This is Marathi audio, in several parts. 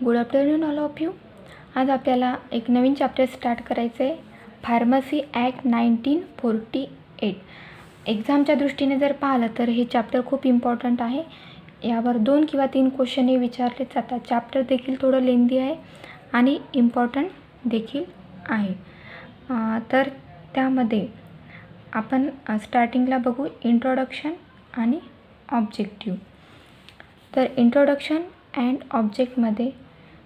Good afternoon all of you. आज आपल्याला एक नवीन चॅप्टर स्टार्ट करायचं आहे, फार्मसी ॲक्ट 1948. एक्झामच्या दृष्टीने जर पाहिलं तर हे चॅप्टर खूप इम्पॉर्टंट आहे. यावर 2 किंवा 3 क्वेश्चन हे विचारले जातात. चॅप्टर देखील थोडं लेंदी आहे आणि इम्पॉर्टंट देखील आहे. तर त्यामध्ये आपण स्टार्टिंगला बघू इंट्रोडक्शन आणि ऑब्जेक्टिव्ह. तर इंट्रोडक्शन अँड ऑब्जेक्टमध्ये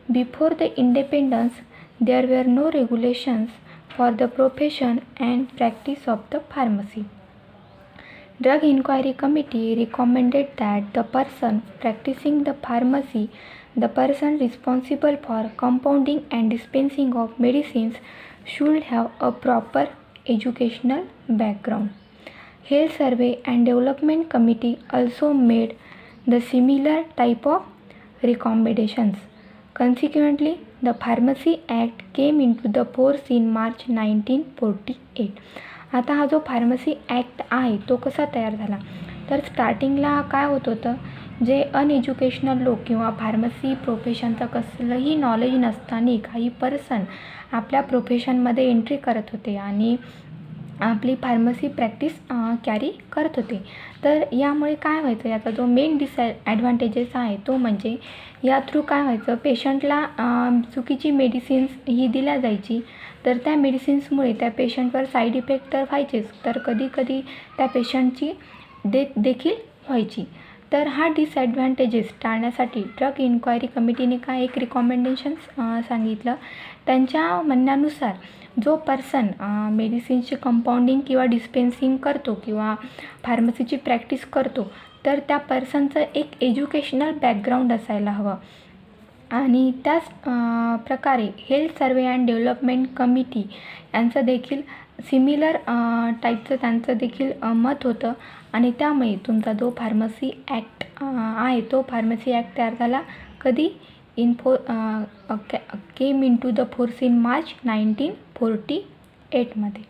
before the independence there were no regulations for the profession and practice of the pharmacy. Drug Inquiry Committee recommended that the person practicing the pharmacy, the person responsible for compounding and dispensing of medicines, should have a proper educational background. Health Survey and Development Committee also made the similar type of recommendations. Consequently, the Pharmacy Act came into the force in March 1948. आता हा जो फार्मसी ॲक्ट आहे तो कसा तयार झाला, तर स्टार्टिंगला काय होत होतं, जे अनएज्युकेशनल लोक किंवा फार्मसी प्रोफेशनचं कसलंही नॉलेज नसताना काही पर्सन आपल्या प्रोफेशनमध्ये एंट्री करत होते आणि आपली फार्मसी प्रॅक्टिस कॅरी करत होते. तर यामुळे काय व्हायचं, याचा जो मेन डिसॲडव्हान्टेजेस आहे तो म्हणजे या थ्रू काय व्हायचं, पेशंटला चुकीची मेडिसिन्स ही दिल्या जायची. तर त्या मेडिसिन्समुळे त्या पेशंटवर साईड इफेक्ट तर व्हायचेच, तर कधीकधी त्या पेशंटची डेथ देखील व्हायची. तर हा डिसॲडव्हान्टेजेस टाळण्यासाठी ड्रग इन्क्वायरी कमिटीने काय एक रिकमेंडेशन्स सांगितलं. त्यांच्या म्हणण्यानुसार जो पर्सन मेडिसिन्सची कंपाऊंडिंग किंवा डिस्पेन्सिंग करतो किंवा फार्मसीची प्रॅक्टिस करतो, तर त्या पर्सनचं एक एज्युकेशनल बॅकग्राऊंड असायला हवं. आणि त्याच प्रकारे health survey and development committee यांचं देखील सिमिलर टाईपचं त्यांचं देखील मत होतं. आणि त्यामुळे तुमचा जो फार्मसी ॲक्ट आहे तो फार्मसी ॲक्ट तयार झाला कधी, came into the force in March 1948मध्ये.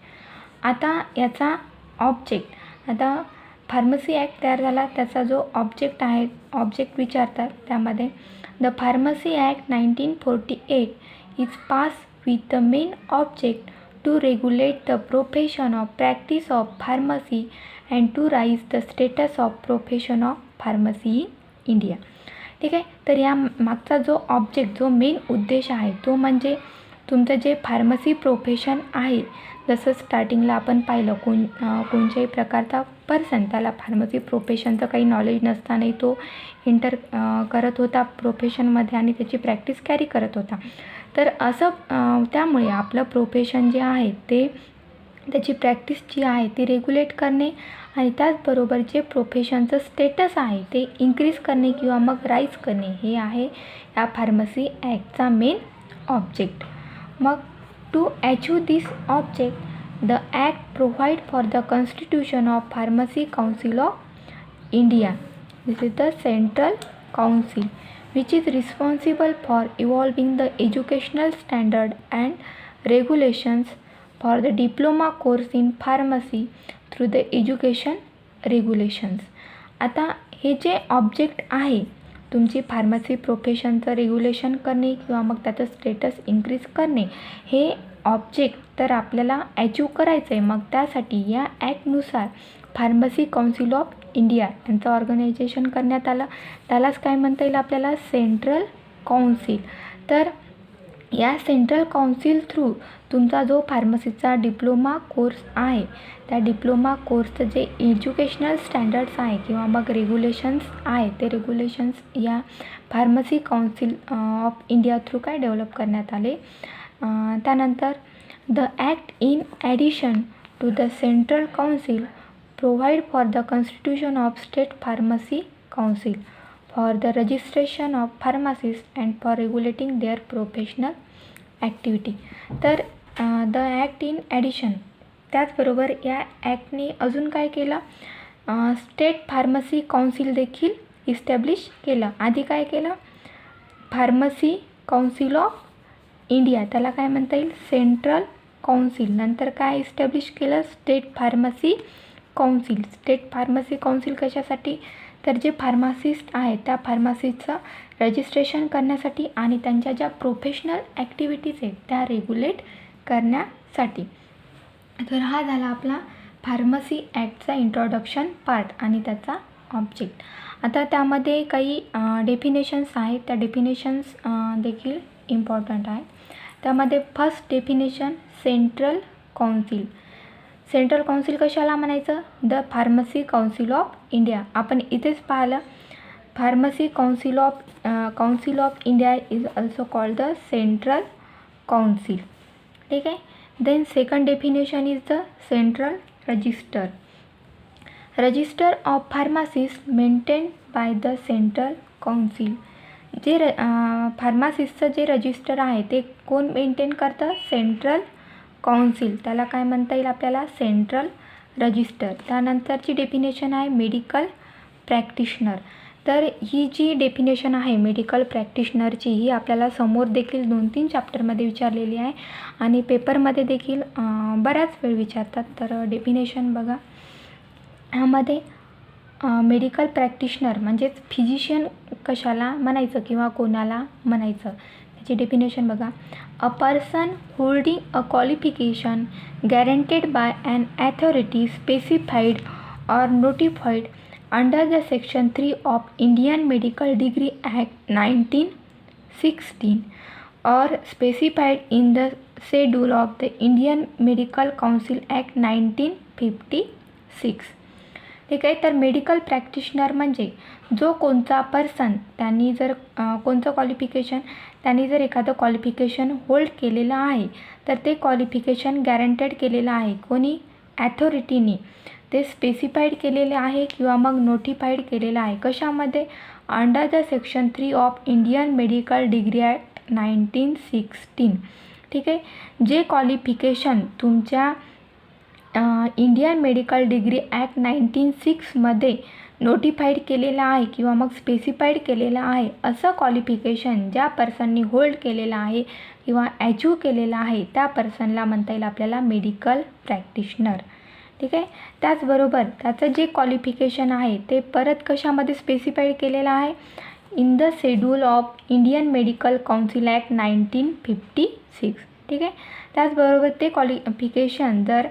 आता याचा ऑब्जेक्ट, आता फार्मसी ॲक्ट तयार झाला, त्याचा जो ऑब्जेक्ट आहे, ऑब्जेक्ट विचारतात त्यामध्ये The Pharmacy Act 1948 is passed with the main object to regulate the profession of practice of pharmacy and to raise the status of profession of pharmacy in India. ठीक आहे. तर या मागचा जो ऑब्जेक्ट, जो मेन उद्देश आहे तो म्हणजे तुमचं जे फार्मसी प्रोफेशन आहे, जसं स्टार्टिंगला आपण पाहिलं कोणत्याही प्रकारचा पर्सन त्याला फार्मसी प्रोफेशनचं काही नॉलेज नसतानाही तो एंटर करत होता प्रोफेशनमध्ये आणि त्याची प्रॅक्टिस कॅरी करत होता. तर असं त्यामुळे आपलं प्रोफेशन जे आहे ते त्याची प्रॅक्टिस जी आहे ती रेग्युलेट करणे आणि त्याचबरोबर जे प्रोफेशनचं स्टेटस आहे ते इन्क्रीज करणे किंवा मग राईज करणे हे आहे या फार्मसी ॲक्टचा मेन ऑब्जेक्ट. मग to achieve this object the act provide for the constitution of Pharmacy Council of India. This is the central council which is responsible for evolving the educational standard and regulations for the diploma course in pharmacy through the education regulations. आता हे जे ऑब्जेक्ट आहे तुमची फार्मसी प्रोफेशनचं रेग्युलेशन करणे किंवा मग त्याचं स्टेटस इन्क्रीज करणे, हे ऑब्जेक्ट तर आपल्याला अचीव करायचं आहे. मग त्यासाठी या ॲक्टनुसार फार्मसी काउन्सिल ऑफ इंडिया यांचं ऑर्गनायझेशन करण्यात आलं. त्यालाच काय म्हणता येईल आपल्याला, सेंट्रल काउन्सिल. तर या सेंट्रल काउन्सिल थ्रू तुमचा जो फार्मसीचा डिप्लोमा कोर्स आहे त्या डिप्लोमा कोर्सचं जे एज्युकेशनल स्टँडर्ड्स आहे किंवा मग रेग्युलेशन्स आहे ते रेग्युलेशन्स या pharmacy council of India through काय डेव्हलप करण्यात आले. त्यानंतर the act in addition to the central council provide for the constitution of state pharmacy council for the registration of pharmacist and for regulating their professional activity. तर द ॲक्ट इन ॲडिशन त्याचबरोबर या ॲक्टने अजून काय केलं, स्टेट फार्मसी काउन्सिल देखील इस्टॅब्लिश केलं. आधी काय केलं, फार्मसी काउन्सिल ऑफ इंडिया त्याला काय म्हणता येईल, सेंट्रल काउन्सिल. नंतर काय इस्टॅब्लिश केलं, state pharmacy council. State pharmacy council कशासाठी, तर जे फार्मासिस्ट आहेत त्या फार्मासिस्टचा रजिस्ट्रेशन करण्यासाठी आणि त्यांच्या ज्या प्रोफेशनल ॲक्टिव्हिटीज आहेत त्या रेग्युलेट करण्यासाठी. तर हा झाला आपला फार्मसी ॲक्टचा इंट्रोडक्शन पार्ट आणि त्याचा ऑब्जेक्ट. आता त्यामध्ये काही डेफिनेशन्स आहेत, त्या डेफिनेशन्स देखील इम्पॉर्टंट आहे. त्यामध्ये first definition central council. Central council कशाला म्हणायचं? The pharmacy council of India. आपण इथेच पाहिलं pharmacy council of India is also called the central council. ठीक आहे. Then second definition is the central register. Register of pharmacist maintain by the central council. जे फार्मासिस्टचं जे रजिस्टर आहे ते कोण मेंटेन करतं? Central council. त्याला काय म्हणता येईल आपल्याला? Central register. त्यानंतरची डेफिनेशन आहे मेडिकल प्रॅक्टिशनर. तर ही जी डेफिनेशन आहे मेडिकल प्रॅक्टिशनरची ही आपल्याला समोर देखील 2-3 चॅप्टरमध्ये विचारलेली आहे आणि पेपरमध्ये देखील बऱ्याच वेळ विचारतात. तर डेफिनेशन बघा. ह्यामध्ये मेडिकल प्रॅक्टिशनर म्हणजेच फिजिशियन कशाला म्हणायचं किंवा कोणाला म्हणायचं त्याची डेफिनेशन बघा. A person holding a qualification guaranteed by an authority specified or notified under the section 3 of Indian medical degree act 1916 or specified in the schedule of the Indian Medical Council Act 1956. ठीक आहे. तर मेडिकल प्रॅक्टिशनर म्हणजे जो कोणता पर्सन त्यांनी जर कोणतं क्वालिफिकेशन त्यांनी जर एखादं क्वालिफिकेशन होल्ड केलेलं आहे तर ते क्वालिफिकेशन गॅरंटेड केलेलं आहे कोणी? ॲथॉरिटीनी. ते स्पेसिफाईड केलेले आहे किंवा मग नोटिफाईड केलेलं आहे. कशामध्ये? Under the section 3 of Indian medical degree act 1916. ठीक आहे. जे क्वालिफिकेशन तुमच्या इंडियन मेडिकल डिग्री ॲक्ट 1906मध्ये नोटिफाईड केलेलं आहे किंवा मग स्पेसिफाईड केलेलं आहे असं क्वालिफिकेशन ज्या पर्सननी होल्ड केलेलं आहे किंवा अचीव केलेलं आहे त्या पर्सनला म्हणता येईल आपल्याला मेडिकल प्रॅक्टिशनर. ठीक आहे. त्याचबरोबर त्याचं जे क्वालिफिकेशन आहे ते परत कशामध्ये स्पेसिफाईड केलेलं आहे? In the schedule of Indian medical council act 1956. ठीक आहे. त्याचबरोबर ते क्वालिफिकेशन जर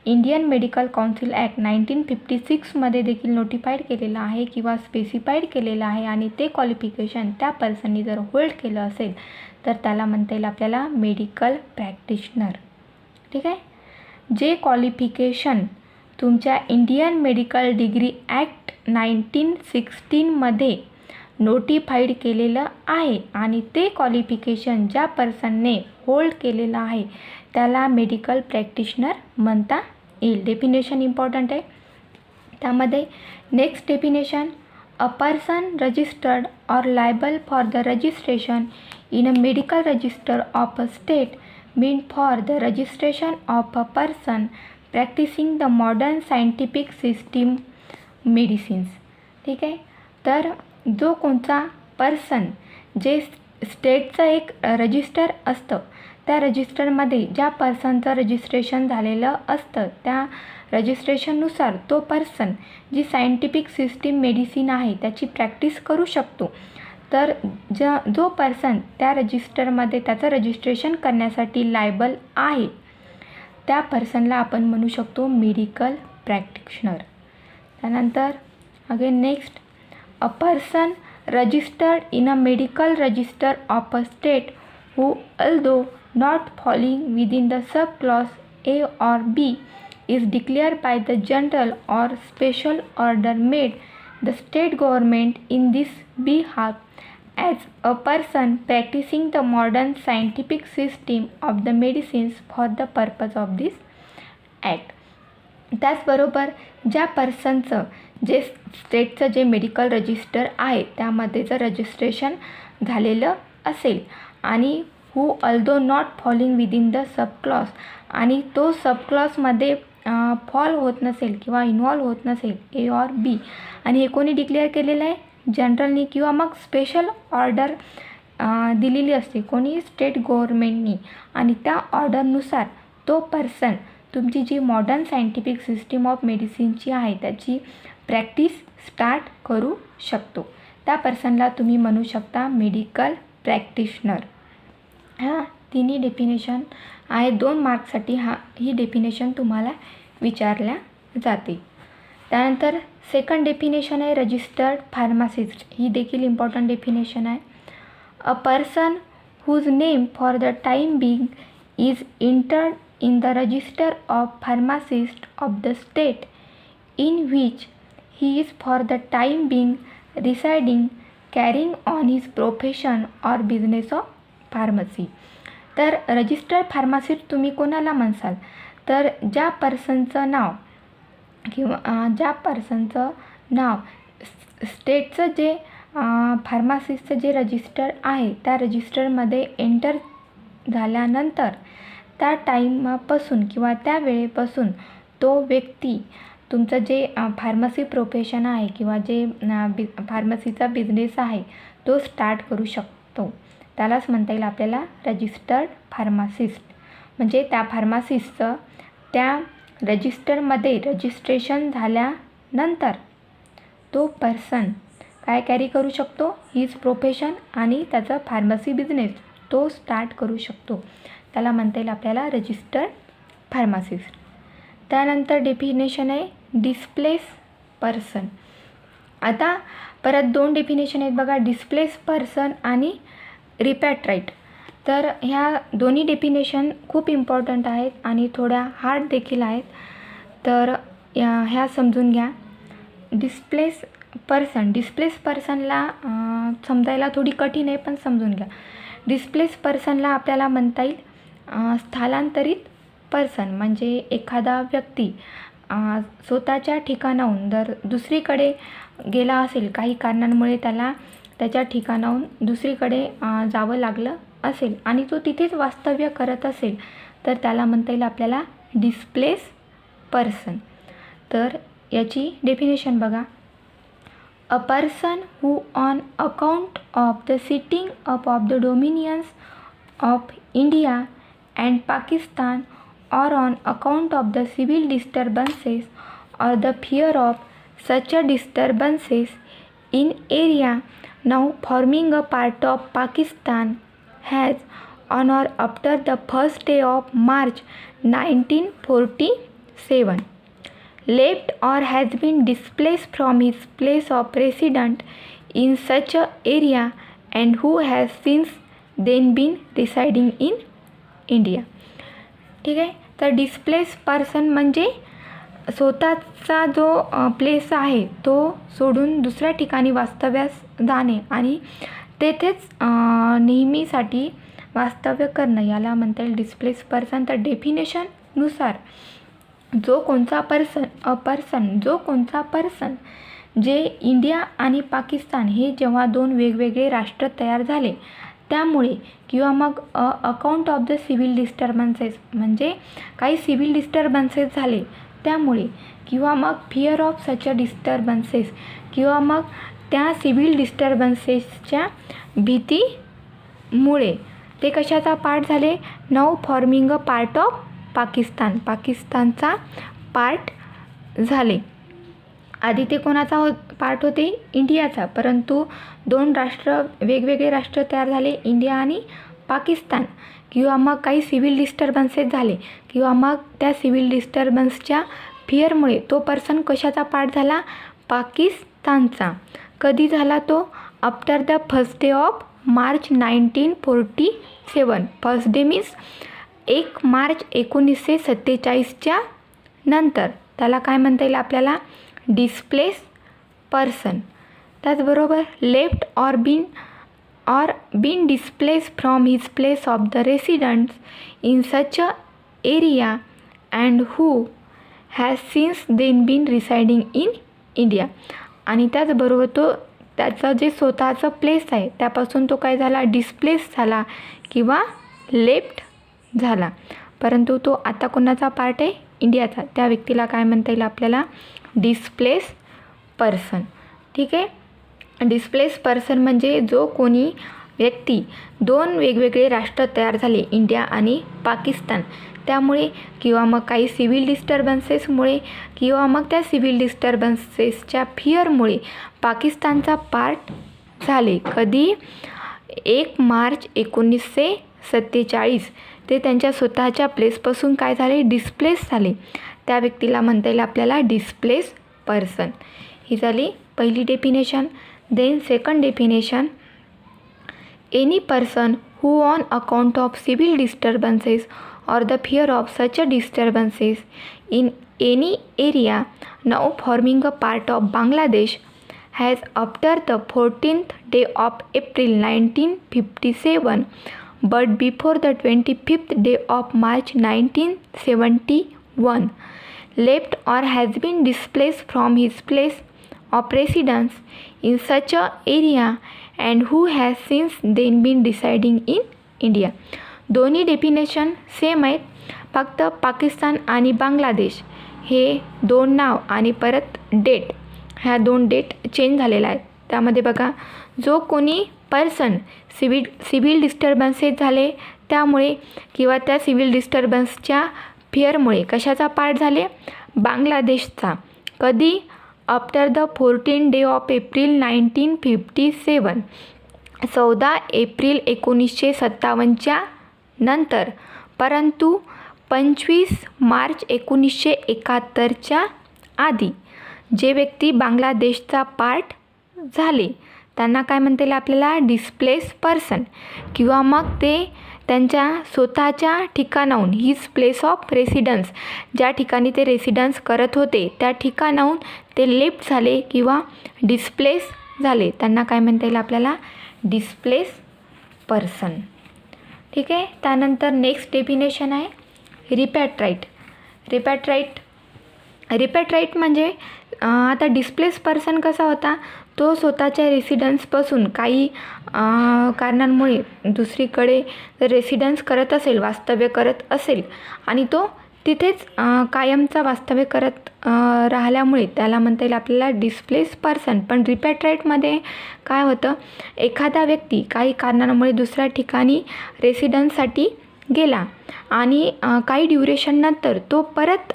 इंडियन मेडिकल काउन्सिल ॲक्ट 1956मध्ये देखील नोटिफाईड केलेलं आहे किंवा स्पेसिफाईड केलेलं आहे आणि ते क्वालिफिकेशन त्या पर्सननी जर होल्ड केलं असेल तर त्याला म्हणता येईल आपल्याला मेडिकल प्रॅक्टिशनर. ठीक आहे. जे क्वालिफिकेशन तुमच्या इंडियन मेडिकल डिग्री ॲक्ट 1916मध्ये नोटिफाईड केलेलं आहे आणि ते क्वालिफिकेशन ज्या पर्सनने होल्ड केलेलं आहे त्याला मेडिकल प्रॅक्टिशनर म्हणता येईल. डेफिनेशन इम्पॉर्टंट आहे. त्यामध्ये next definition a person registered or liable for the registration in a medical register of a state meant for the registration of a person practicing the modern scientific system medicines. ठीक आहे. तर जो कोणता पर्सन जे स्टेटचं एक रजिस्टर असतं त्या रजिस्टरमध्ये ज्या पर्सनचं रजिस्ट्रेशन झालेलं असतं त्या रजिस्ट्रेशननुसार तो पर्सन जी सायंटिफिक सिस्टीम मेडिसिन आहे त्याची प्रॅक्टिस करू शकतो. तर जो पर्सन त्या रजिस्टरमध्ये त्याचं रजिस्ट्रेशन करण्यासाठी लायबल आहे त्या पर्सनला आपण म्हणू शकतो मेडिकल प्रॅक्टिशनर. त्यानंतर again next a person registered in a medical register of a state who although not falling within the sub clause A or B is declared by the general or special order made the state government in this behalf as a person practicing the modern scientific system of the medicines for the purpose of this act. त्याचबरोबर ज्या पर्सनचं जे स्टेटचं जे मेडिकल रजिस्टर आहे त्यामध्ये जर रजिस्ट्रेशन झालेलं असेल आणि who although not falling within the subclause आणि तो सबक्लॉजमध्ये फॉल होत नसेल किंवा इन्व्हॉल्व होत नसेल A or B आणि हे कोणी डिक्लेअर केलेलं आहे? जनरलनी किंवा मग स्पेशल ऑर्डर दिलेली असते कोणी? स्टेट गव्हर्मेंटनी. आणि त्या ऑर्डरनुसार तो पर्सन तुमची जी मॉडर्न सायंटिफिक सिस्टीम ऑफ मेडिसिनची आहे त्याची प्रॅक्टिस स्टार्ट करू शकतो. त्या पर्सनला तुम्ही म्हणू शकता मेडिकल प्रॅक्टिशनर. ह्या तिन्ही डेफिनेशन आहे. 2 मार्क्ससाठी ही डेफिनेशन तुम्हाला विचारल्या जाते. त्यानंतर सेकंड डेफिनेशन आहे रजिस्टर्ड फार्मासिस्ट. ही देखील इम्पॉर्टंट डेफिनेशन आहे. A person whose name for the time being is entered in the register of pharmacists of the state in which he is for the time being residing, carrying on his profession or business of pharmacy. तर रजिस्टर्ड फार्मासिस्ट तुम्ही कोणाला म्हणसाल, तर ज्या पर्सनचं नाव किंवा ज्या पर्सनचं नाव स्टेटचं जे फार्मासिस्टचं जे रजिस्टर आहे त्या रजिस्टरमध्ये एंटर झाल्यानंतर त्या टाईमापासून किंवा त्या वेळेपासून तो व्यक्ती तुमचं जे फार्मसी प्रोफेशन आहे किंवा जे फार्मसीचा बिझनेस आहे तो स्टार्ट करू शकतो. त्यालाच म्हणता येईल आपल्याला रजिस्टर्ड फार्मासिस्ट. म्हणजे त्या फार्मासिस्टचं त्या रजिस्टरमध्ये रजिस्ट्रेशन झाल्यानंतर तो पर्सन काय कॅरी करू शकतो, हीज प्रोफेशन आणि त्याचा फार्मसी बिझनेस तो स्टार्ट करू शकतो. त्याला म्हणता येईल आपल्याला रजिस्टर्ड फार्मासिस्ट. त्यानंतर डेफिनेशन आहे डिस्प्लेस पर्सन. आता परत 2 डेफिनेशन आहेत बघा, डिस्प्लेस पर्सन आणि रिपॅट्राइट. तर ह्या दोन्ही डेफिनेशन खूप इम्पॉर्टंट आहेत आणि थोड्या हार्ड देखील आहेत. तर ह्या समजून घ्या. डिस्प्लेस पर्सनला समजायला थोडी कठीण आहे पण समजून घ्या. डिस्प्लेस पर्सनला आपल्याला म्हणता येईल स्थलांतरित पर्सन. म्हणजे एखादा व्यक्ती स्वतःच्या ठिकाणाहून जर दुसरीकडे गेला असेल, काही कारणांमुळे त्याला त्याच्या ठिकाणाहून दुसरीकडे जावं लागलं असेल आणि तो तिथेच वास्तव्य करत असेल तर त्याला म्हणता येईल आपल्याला डिस्प्लेस पर्सन. तर याची डेफिनेशन बघा. A person who on account of the setting up of the dominions of India and Pakistan or on account of the civil disturbances or the fear of such a disturbances in area now forming a part of Pakistan has on or after the first day of March 1947 left or has been displaced from his place of residence in such a area and who has since then been residing in India. ठीक आहे. तर डिस्प्लेस पर्सन म्हणजे स्वतःचा जो प्लेस आहे तो सोडून दुसऱ्या ठिकाणी वास्तव्यास जाणे आणि तेथेच नेहमीसाठी वास्तव्य करणं याला म्हणता येईल डिस्प्लेस पर्सन. तर डेफिनेशननुसार जो कोणता पर्सन जे इंडिया आणि पाकिस्तान हे जेव्हा 2 वेगवेगळे राष्ट्र तयार झाले त्यामुळे किंवा मग account of the civil disturbances म्हणजे काही सिव्हिल डिस्टर्बन्सेस झाले त्यामुळे किंवा मग fear of such a disturbances किंवा मग त्या सिव्हिल डिस्टर्बन्सेसच्या भीतीमुळे ते कशाचा पार्ट झाले, now forming a part of पाकिस्तानचा पार्ट झाले. आधी ते कोणाचा पार्ट होते, इंडियाचा. परंतु 2 राष्ट्र वेगवेगळे राष्ट्र तयार झाले, इंडिया आणि पाकिस्तान. किंवा मग काही सिव्हिल डिस्टर्बन्सेस झाले किंवा मग त्या सिव्हिल डिस्टर्बन्सच्या फिअरमुळे तो पर्सन कशाचा पार्ट झाला, पाकिस्तानचा. कधी झाला तो, after the first day of March 1947. First day means 1 March 1947च्या नंतर. त्याला काय म्हणता येईल आपल्याला, डिस्प्लेस पर्सन. त्याचबरोबर left or been displace from his place of the residence in such a area and who has since then been residing in India. आणि त्याचबरोबर तो त्याचं जे स्वतःचं प्लेस आहे त्यापासून तो काय झाला, डिस्प्लेस झाला किंवा लेफ्ट झाला. परंतु तो आता कोणाचा पार्ट आहे, इंडियाचा. त्या व्यक्तीला काय म्हणता येईल आपल्याला, डिस्प्लेस पर्सन. ठीक आहे. डिस्प्लेस पर्सन म्हणजे जो कोणी व्यक्ती 2 वेगवेगळे राष्ट्र तयार झाले, इंडिया आणि पाकिस्तान, त्यामुळे किंवा मग काही सिव्हिल डिस्टर्बन्सेसमुळे किंवा मग त्या सिव्हिल डिस्टर्बन्सेसच्या फिअरमुळे पाकिस्तानचा पार्ट झाले. कधी? 1 मार्च 1947 ते त्यांच्या स्वतःच्या प्लेसपासून काय झाले? डिस्प्लेस झाले. त्या व्यक्तीला म्हणता येईल आपल्याला डिस्प्लेस पर्सन. ही झाली पहिली definition. Then second definition, any person who on account of civil disturbances or the fear of such a disturbances in any area now forming a part of Bangladesh has after the 14th day of April 1957 but before the 25th day of March 1971 left or has been displaced from his place of residence in such a area and who has since then been residing in India. दोन्ही डेफिनेशन सेम आहेत, फक्त पाकिस्तान आणि बांगलादेश हे दोन नाव आणि परत डेट, ह्या दोन डेट चेंज झालेल्या आहेत. त्यामध्ये बघा, जो कोणी पर्सन सिव्हिल डिस्टर्बन्सेस झाले त्यामुळे किंवा त्या सिव्हिल डिस्टर्बन्सच्या फिअरमुळे कशाचा पार्ट झाले? बांगलादेशचा. कधी? After the 14 day of April 1957, 14 April 1957च्या नंतर, परंतु 25 मार्च 1971च्या आधी जे व्यक्ती बांगलादेशचा पार्ट झाले त्यांना काय म्हणता येईल आपल्याला? Displace person. किंवा मग ते त्यांच्या स्वतःच्या ठिकाणाहून, हिज प्लेस ऑफ रेसिडन्स, ज्या ठिकाणी ते रेसिडन्स करत होते त्या ठिकाणाहून ते लेफ्ट झाले किंवा डिस्प्लेस झाले, त्यांना काय म्हणता येईल आपल्याला? Displace person. ठीक आहे. त्यानंतर नेक्स्ट डेफिनेशन आहे रिपॅट्राईट. रिपॅट्राईट म्हणजे आता डिस्प्लेस पर्सन कसा होता? तो स्वतःच्या रेसिडन्सपासून काही कारणांमुळे दुसरीकडे रेसिडन्स करत असेल, वास्तव्य करत असेल आणि तो तिथेच कायमचा वास्तव्य करत राहिल्यामुळे त्याला म्हणता येईल आपल्याला डिस्प्लेस पर्सन. पण रिपॅट्राईटमध्ये काय होतं? एखादा व्यक्ती काही कारणांमुळे दुसऱ्या ठिकाणी रेसिडन्ससाठी गेला आणि काही ड्युरेशननंतर तो परत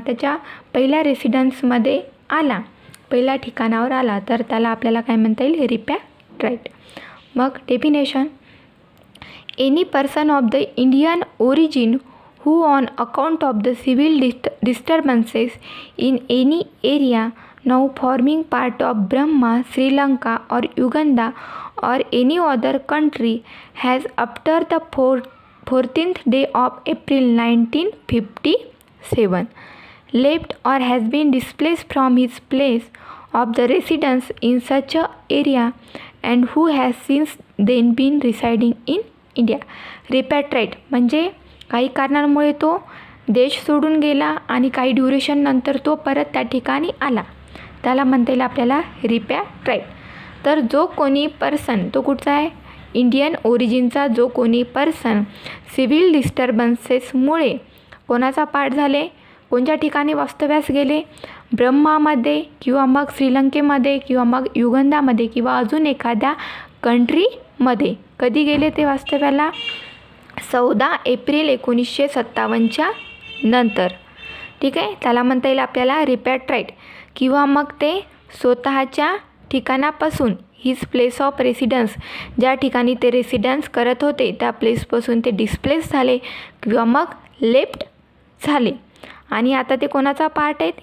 त्याच्या पहिल्या रेसिडन्समध्ये आला, पहिल्या ठिकाणावर आला, तर त्याला आपल्याला काय म्हणता येईल? रिपॅट्राईट. मग definition, any person of the Indian origin who on account of the civil disturbances in any area now forming part of Burma, Sri Lanka or Uganda or any other country has after the 14th day of April 1957 left or has been displaced from his place of the residence in such a area and who has since then been residing in India. Repatriate म्हणजे काही कारणांमुळे तो देश सोडून गेला आणि काही ड्युरेशननंतर तो परत त्या ठिकाणी आला, त्याला म्हणता येईल आपल्याला रिपॅट्राईट. तर जो कोणी पर्सन, तो कुठचा आहे? इंडियन ओरिजिनचा जो कोणी पर्सन सिव्हिल डिस्टर्बन्सेसमुळे कोणाचा पार्ट झाले, कोणत्या ठिकाणी वास्तव्यास गेले? ब्रह्मामध्ये किंवा मग श्रीलंकेमध्ये किंवा मग युगंदामध्ये किंवा अजून एखाद्या कंट्रीमध्ये. कधी गेले ते वास्तव्याला? 14 एप्रिल 1957च्या नंतर. ठीक आहे. त्याला म्हणता येईल आपल्याला रिपॅट्राईट. किंवा मग ते स्वतःच्या ठिकाणापासून, हिज प्लेस ऑफ रेसिडन्स, ज्या ठिकाणी ते रेसिडन्स करत होते त्या प्लेसपासून ते डिस्प्लेस झाले किंवा मग लेफ्ट झाले आणि आता ते कोणाचा पार्ट आहेत?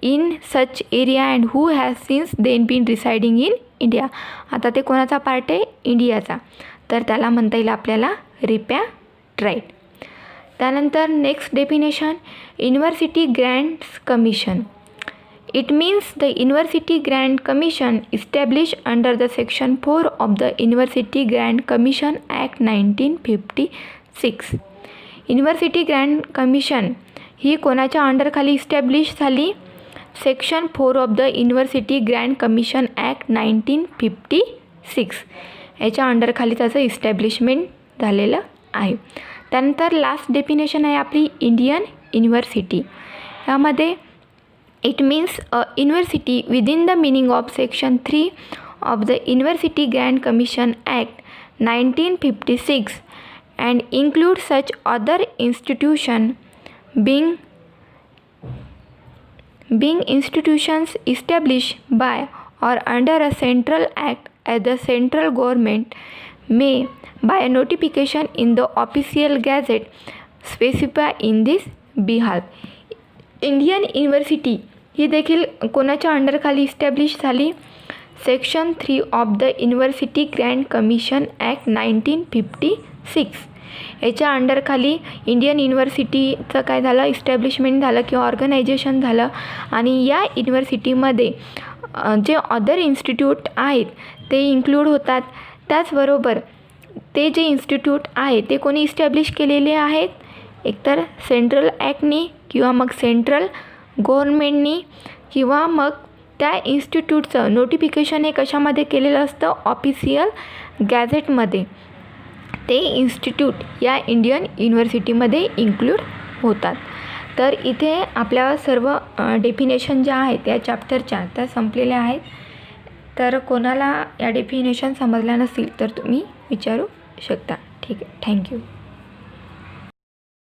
In such area and who has since then been residing in India. आता ते कोणाचा पार्ट आहे? इंडियाचा. तर त्याला म्हणता येईल आपल्याला रिपॅट्राईट. त्यानंतर next definition, university grants commission. It means the University Grant Commission established under the Section 4 of the University Grant Commission Act 1956. University Grant Commission ही कोणाच्या अंडरखाली इस्टॅब्लिश झाली? Section 4 of the university grant commission act 1956 याच्या अंडरखाली त्याचं इस्टॅब्लिशमेंट झालेलं आहे. त्यानंतर लास्ट डेफिनेशन आहे आपली इंडियन युनिव्हर्सिटी. यामध्ये it means a university within the meaning of section 3 of the University Grant Commission Act 1956 and includes such other institution being institutions established by or under a central act as the central government may by notification in the official gazette specify in this behalf. Indian university ही देखील कोणाच्या अंडरखाली इस्टॅब्लिश झाली? Section 3 of the university grant commission act 1956. याच्या अंडरखाली इंडियन युनिव्हर्सिटीचं काय झालं, इस्टॅब्लिशमेंट झालं किंवा ऑर्गनायझेशन झालं. आणि या युनिव्हर्सिटीमध्ये जे अदर इन्स्टिट्यूट आहेत ते इन्क्लूड होतात. त्याचबरोबर ते जे इन्स्टिट्यूट आहे ते कोणी इस्टॅब्लिश केलेले आहेत? एकतर सेंट्रल ॲक्टनी किंवा मग सेंट्रल गव्हर्मेंटनी किंवा मग त्या इन्स्टिट्यूटचं नोटिफिकेशन हे कशामध्ये केलेलं असतं? ऑफिशियल गॅझेटमध्ये. ते इन्स्टिट्यूट या इंडियन युनिव्हर्सिटीमध्ये इन्क्लूड होतात. तर इथे आपल्या सर्व डेफिनेशन ज्या आहेत या चॅप्टरच्या त्या संपलेल्या आहेत. तर कोणाला या डेफिनेशन समजल्या नसतील तर तुम्ही विचारू शकता. ठीक आहे. थँक्यू.